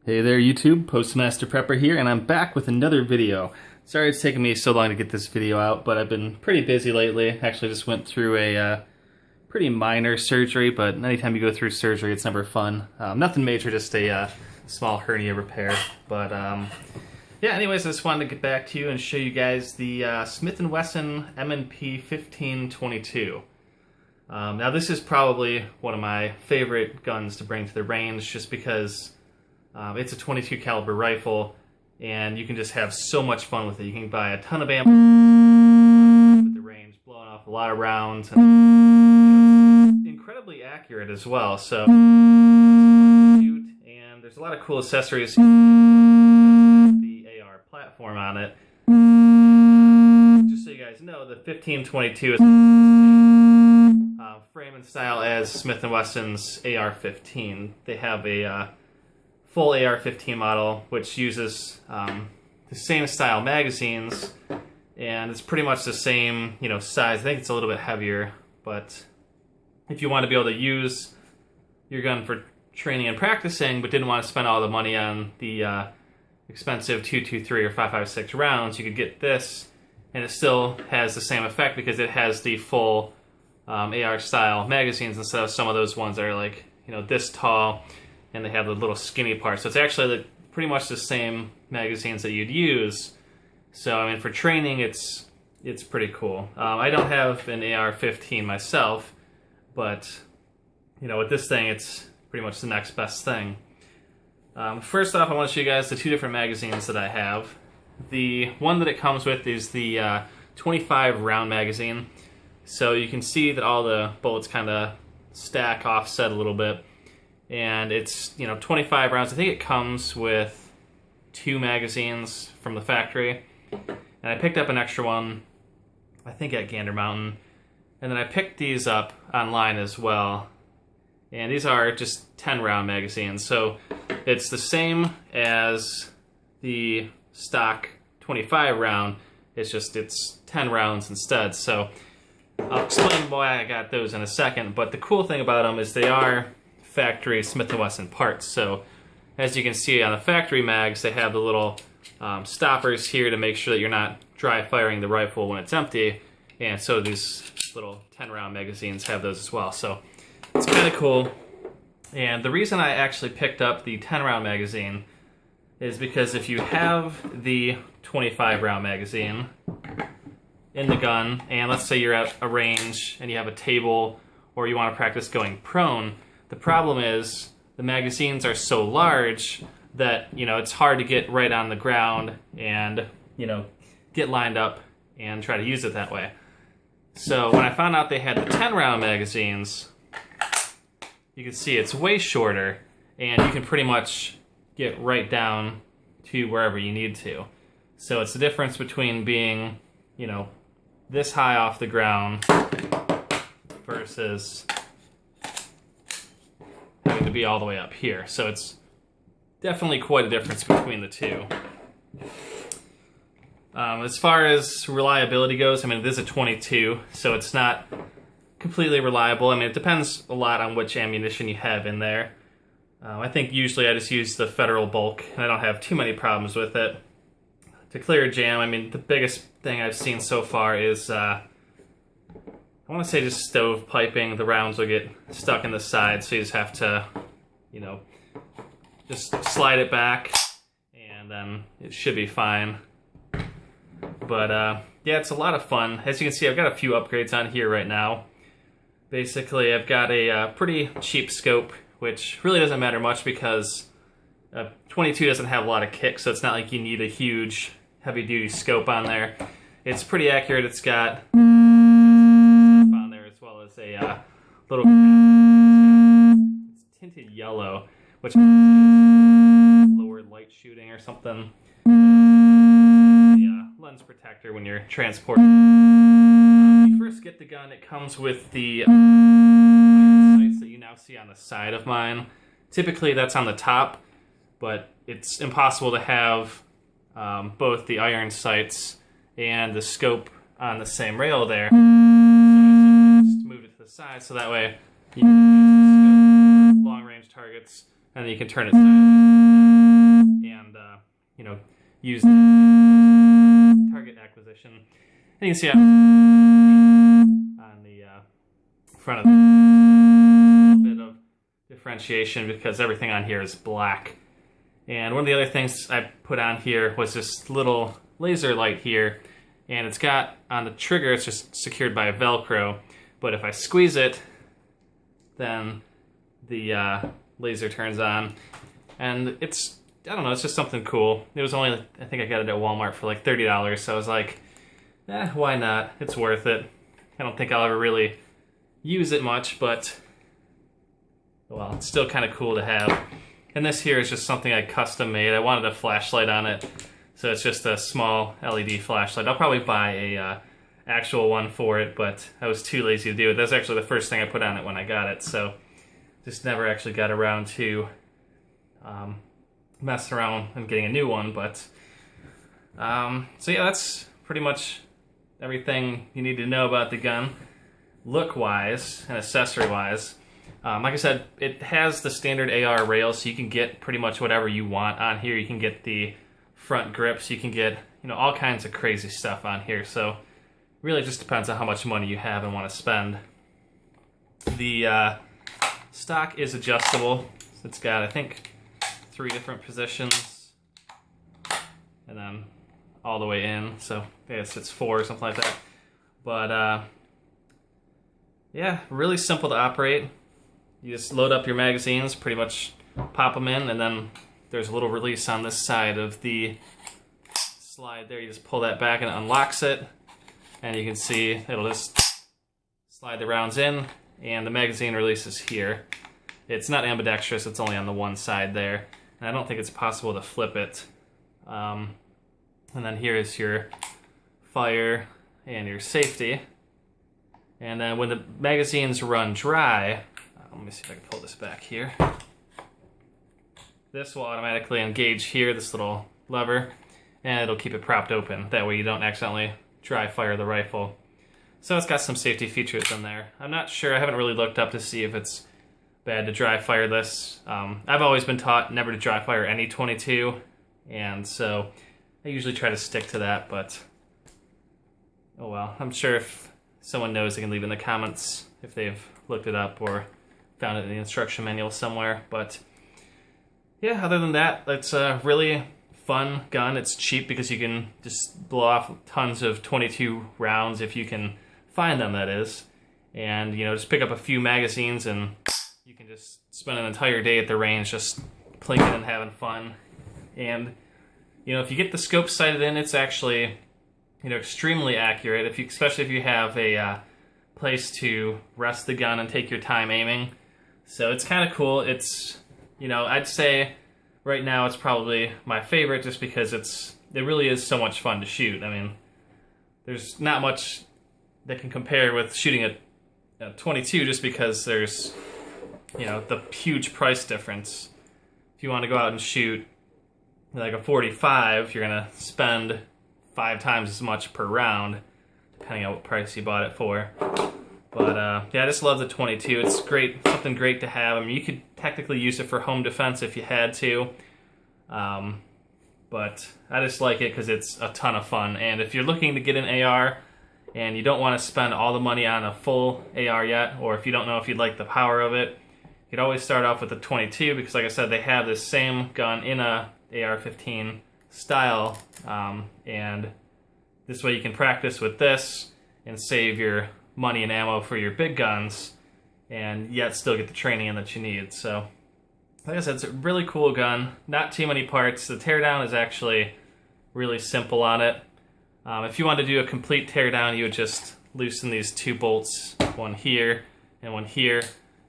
Hey there YouTube, PostmasterPrepper here, and I'm back with another video. Sorry it's taken me so long to get this video out, but I've been pretty busy lately. Actually just went through a pretty minor surgery, but anytime you go through surgery it's never fun. Nothing major, just a small hernia repair. But yeah, anyways, I just wanted to get back to you and show you guys the Smith & Wesson M&P 1522. Now this is probably one of my favorite guns to bring to the range just because it's a 22 caliber rifle, and you can just have so much fun with it. You can buy a ton of ammo at the range, blowing off a lot of rounds, and it's incredibly accurate as well. So it's cute, and there's a lot of cool accessories. It has the AR platform on it. And, just so you guys know, the 1522 is the same frame and style as Smith & Wesson's AR-15. They have a full AR-15 model, which uses the same style magazines, and it's pretty much the same, size. I think it's a little bit heavier, but if you want to be able to use your gun for training and practicing, but didn't want to spend all the money on the expensive 223 or 556 rounds, you could get this, and it still has the same effect because it has the full AR style magazines instead of some of those ones that are like, this tall, and they have the little skinny parts. So it's actually pretty much the same magazines that you'd use. So I mean, for training, it's pretty cool. I don't have an AR-15 myself, but with this thing, it's pretty much the next best thing. First off, I want to show you guys the two different magazines that I have. The one that it comes with is the 25 round magazine. So you can see that all the bullets kind of stack offset a little bit. And it's 25 rounds. I think it comes with 2 magazines from the factory, and I picked up an extra one I think at Gander Mountain, and then I picked these up online as well, and these are just 10 round magazines, so it's the same as the stock 25 round, it's 10 rounds instead. So I'll explain why I got those in a second, but the cool thing about them is they are factory Smith & Wesson parts. So as you can see on the factory mags, they have the little stoppers here to make sure that you're not dry firing the rifle when it's empty, and so these little 10 round magazines have those as well. So it's kind of cool, and the reason I actually picked up the 10 round magazine is because if you have the 25 round magazine in the gun, and let's say you're at a range and you have a table or you want to practice going prone, the problem is the magazines are so large that, it's hard to get right on the ground and, get lined up and try to use it that way. So when I found out they had the 10 round magazines, you can see it's way shorter, and you can pretty much get right down to wherever you need to. So it's the difference between being, this high off the ground versus having to be all the way up here. So it's definitely quite a difference between the two. As far as reliability goes, I mean, it is a 22, so it's not completely reliable. I mean, it depends a lot on which ammunition you have in there. I think usually I just use the Federal bulk, and I don't have too many problems with it. To clear a jam, I mean, the biggest thing I've seen so far is, I want to say just stove piping. The rounds will get stuck in the side, so you just have to, just slide it back, and then it should be fine. But, yeah, it's a lot of fun. As you can see, I've got a few upgrades on here right now. Basically, I've got a pretty cheap scope, which really doesn't matter much because 22 doesn't have a lot of kick, so it's not like you need a huge, heavy-duty scope on there. It's pretty accurate. It's got stuff on there as well as a little cap. It's tinted yellow, which is lower light shooting or something. The lens protector when you're transporting. When you first get the gun, it comes with the iron sights that you now see on the side of mine. Typically that's on the top, but it's impossible to have both the iron sights and the scope on the same rail there. So I simply just moved it to the side so that way you can use the scope for long range targets, and then you can turn it sideways. you know, use that for target acquisition. And you can see on the front of the a little bit of differentiation because everything on here is black. And one of the other things I put on here was this little laser light here, and it's got on the trigger, it's just secured by a Velcro, but if I squeeze it, then the laser turns on, and it's, I don't know, it's just something cool. It was only, I think I got it at Walmart for like $30, so I was like, why not? It's worth it. I don't think I'll ever really use it much, but, well, it's still kind of cool to have. And this here is just something I custom made. I wanted a flashlight on it, so it's just a small LED flashlight. I'll probably buy a actual one for it, but I was too lazy to do it. That's actually the first thing I put on it when I got it, so just never actually got around to messing around and getting a new one. But so yeah, that's pretty much everything you need to know about the gun, look-wise and accessory-wise. Like I said, it has the standard AR rail, so you can get pretty much whatever you want on here. You can get the front grips, you can get, you know, all kinds of crazy stuff on here. So really just depends on how much money you have and want to spend. The stock is adjustable. It's got, I think, 3 different positions, and then all the way in. So I guess it's 4 or something like that. But yeah, really simple to operate. You just load up your magazines, pretty much pop them in, and then there's a little release on this side of the slide there. You just pull that back and it unlocks it, and you can see it'll just slide the rounds in, and the magazine releases here. It's not ambidextrous, it's only on the one side there, and I don't think it's possible to flip it. And then here is your fire and your safety. And then when the magazines run dry, let me see if I can pull this back here. This will automatically engage here, this little lever, and it'll keep it propped open. That way you don't accidentally dry fire the rifle. So it's got some safety features in there. I'm not sure, I haven't really looked up to see if it's bad to dry fire this. I've always been taught never to dry fire any 22, and so I usually try to stick to that, but oh well. I'm sure if someone knows, they can leave in the comments if they've looked it up or found it in the instruction manual somewhere. But yeah, other than that, it's a really fun gun. It's cheap because you can just blow off tons of 22 rounds if you can find them, that is. And, you know, just pick up a few magazines and you can just spend an entire day at the range just plinking and having fun. And, you know, if you get the scope sighted in, it's actually, you know, extremely accurate. If you, especially if you have a place to rest the gun and take your time aiming. So it's kind of cool. It's, you know, I'd say right now it's probably my favorite just because it really is so much fun to shoot. I mean, there's not much that can compare with shooting a 22 just because there's, you know, the huge price difference. If you want to go out and shoot like a 45, you're going to spend 5 times as much per round, depending on what price you bought it for. But yeah, I just love the 22. It's great, something great to have. I mean, you could technically use it for home defense if you had to. But I just like it because it's a ton of fun. And if you're looking to get an AR and you don't want to spend all the money on a full AR yet, or if you don't know if you'd like the power of it, you could always start off with the 22 because, like I said, they have this same gun in a AR-15 style. And this way you can practice with this and save your money and ammo for your big guns and yet still get the training in that you need. So like I said, it's a really cool gun. Not too many parts. The teardown is actually really simple on it. If you want to do a complete teardown, you would just loosen these 2 bolts, one here and one here.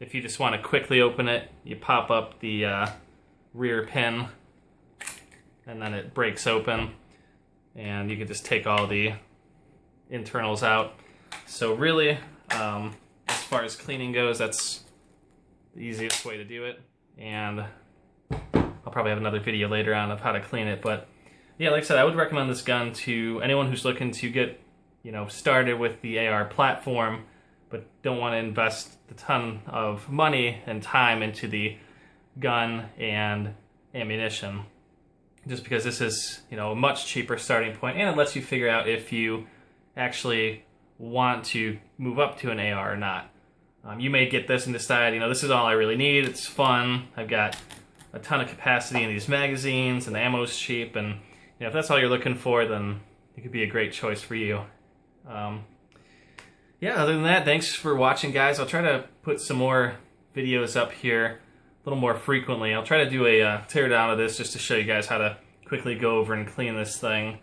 If you just want to quickly open it, you pop up the rear pin and then it breaks open and you can just take all the internals out. So really, as far as cleaning goes, that's the easiest way to do it. And I'll probably have another video later on of how to clean it. But yeah, like I said, I would recommend this gun to anyone who's looking to get, you know, started with the AR platform, but don't want to invest a ton of money and time into the gun and ammunition. just because this is, you know, a much cheaper starting point, and it lets you figure out if you actually want to move up to an AR or not. You may get this and decide, you know, this is all I really need, it's fun, I've got a ton of capacity in these magazines, and the ammo's cheap, and you know, if that's all you're looking for, then it could be a great choice for you. Yeah, other than that, thanks for watching, guys. I'll try to put some more videos up here a little more frequently. I'll try to do a teardown of this just to show you guys how to quickly go over and clean this thing.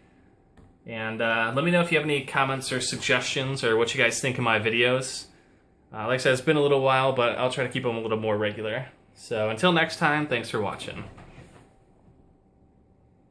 And let me know if you have any comments or suggestions or what you guys think of my videos. Like I said, it's been a little while, but I'll try to keep them a little more regular. So until next time, thanks for watching.